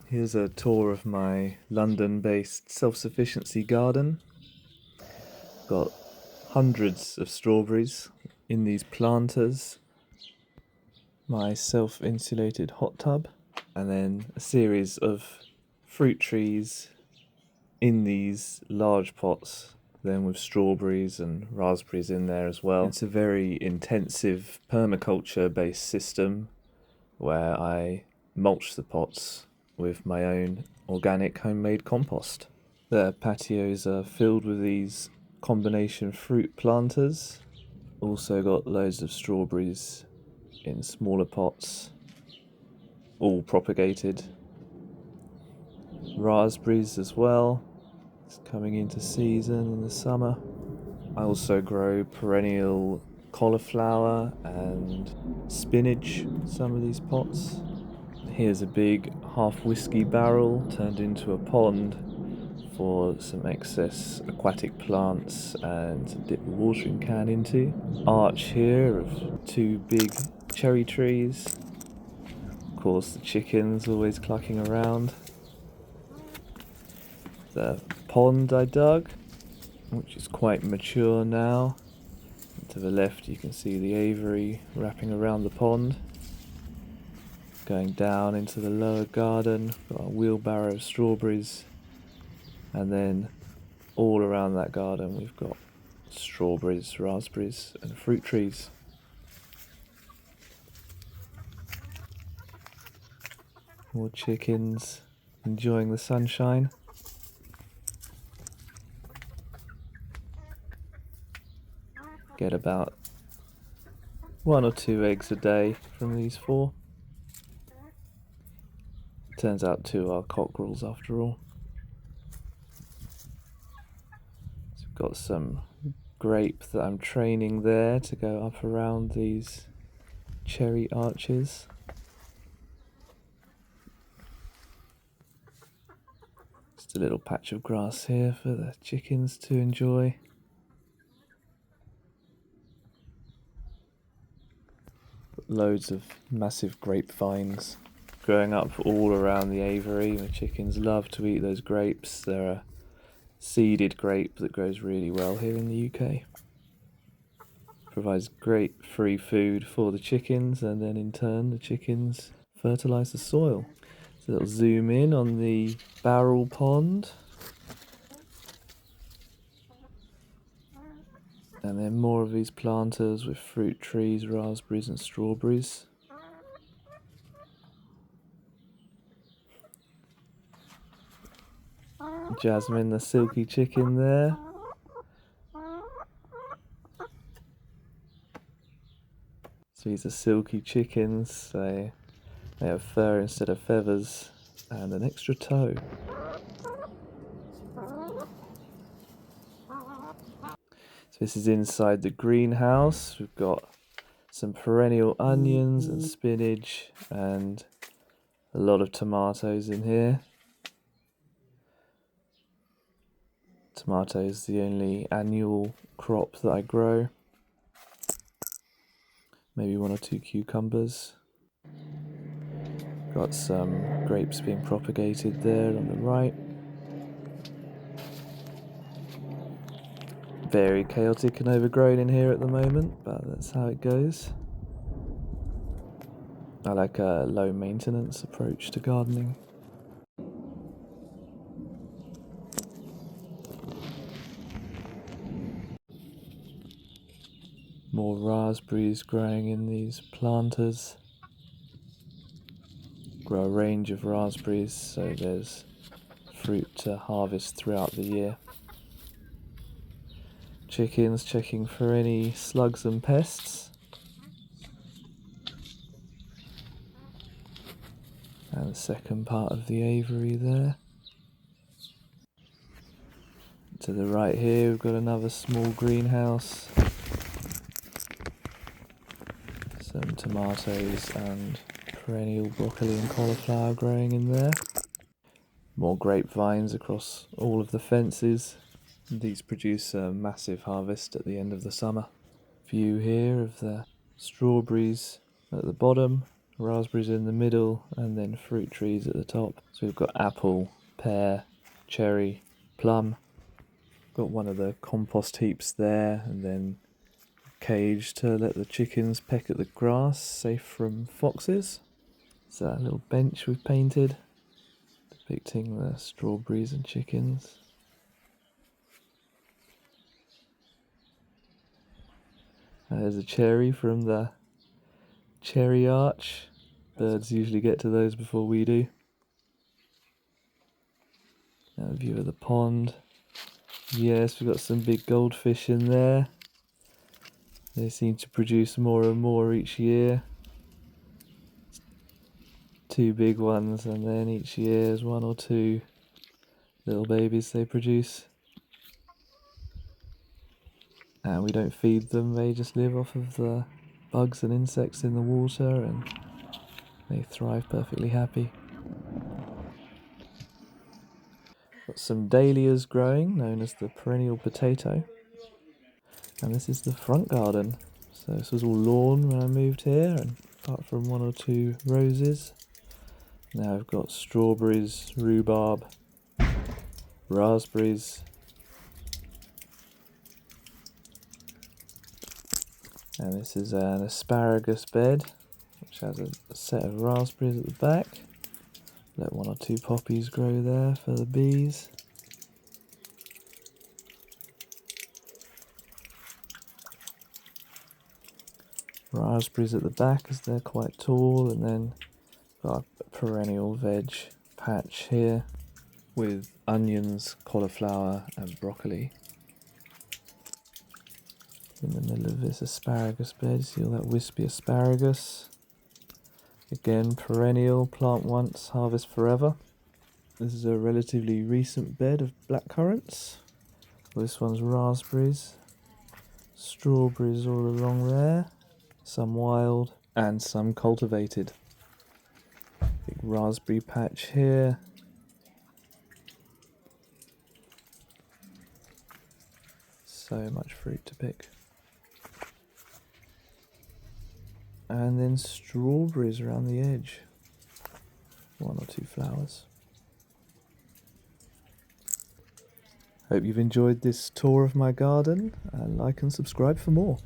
Here's a tour of my London-based self-sufficiency garden. Got hundreds of strawberries in these planters, my self-insulated hot tub, and then a series of fruit trees in these large pots, then with strawberries and raspberries in there as well. It's a very intensive permaculture-based system where I mulch the pots with my own organic homemade compost. The patios are filled with these combination fruit planters. Also got loads of strawberries in smaller pots, all propagated. Raspberries as well. It's coming into season in the summer. I also grow perennial cauliflower and spinach in some of these pots. Here's a big half whiskey barrel turned into a pond for some excess aquatic plants and to dip the watering can into. Arch here of two big cherry trees. Of course, the chickens always clucking around. The pond I dug, which is quite mature now. And to the left you can see the aviary wrapping around the pond. Going down into the lower garden, got a wheelbarrow of strawberries, and then all around that garden we've got strawberries, raspberries and fruit trees. More chickens enjoying the sunshine. Get about 1 or 2 eggs a day from these 4. Turns out 2 are cockerels after all. So we've got some grape that I'm training there to go up around these cherry arches. Just a little patch of grass here for the chickens to enjoy. Loads of massive grapevines growing up all around the aviary. The chickens love to eat those grapes. They're a seeded grape that grows really well here in the UK. Provides great free food for the chickens, and then in turn the chickens fertilise the soil. So it'll zoom in on the barrel pond. And then more of these planters with fruit trees, raspberries and strawberries. Jasmine, the silky chicken there. So these are silky chickens, so they have fur instead of feathers and an extra toe. So this is inside the greenhouse. We've got some perennial onions and spinach and a lot of tomatoes in here. Tomato is the only annual crop that I grow. Maybe 1 or 2 cucumbers. Got some grapes being propagated there on the right. Very chaotic and overgrown in here at the moment, but that's how it goes. I like a low maintenance approach to gardening. More raspberries growing in these planters. Grow a range of raspberries, so there's fruit to harvest throughout the year. Chickens checking for any slugs and pests. And the second part of the aviary there. To the right here we've got another small greenhouse. Some tomatoes and perennial broccoli and cauliflower growing in there. More grapevines across all of the fences. These produce a massive harvest at the end of the summer. View here of the strawberries at the bottom, raspberries in the middle, and then fruit trees at the top. So we've got apple, pear, cherry, plum. Got one of the compost heaps there, and then cage to let the chickens peck at the grass, safe from foxes. So that little bench we've painted, depicting the strawberries and chickens. There's a cherry from the cherry arch. Birds usually get to those before we do. Now a view of the pond. Yes, we've got some big goldfish in there. They seem to produce more and more each year. 2 big ones, and then each year there's 1 or 2 little babies they produce. And we don't feed them, they just live off of the bugs and insects in the water, and they thrive perfectly happy. Got some dahlias growing, known as the perennial potato. And this is the front garden. So this was all lawn when I moved here, and apart from 1 or 2 roses. Now I've got strawberries, rhubarb, raspberries, and this is an asparagus bed which has a set of raspberries at the back. Let 1 or 2 poppies grow there for the bees. Raspberries at the back as they're quite tall, and then got a perennial veg patch here with onions, cauliflower and broccoli. In the middle of this asparagus bed, see all that wispy asparagus. Again, perennial, plant once, harvest forever. This is a relatively recent bed of blackcurrants. This one's raspberries, strawberries all along there, some wild and some cultivated. Big raspberry patch here. So much fruit to pick. And then strawberries around the edge. 1 or 2 flowers. Hope you've enjoyed this tour of my garden, and like and subscribe for more.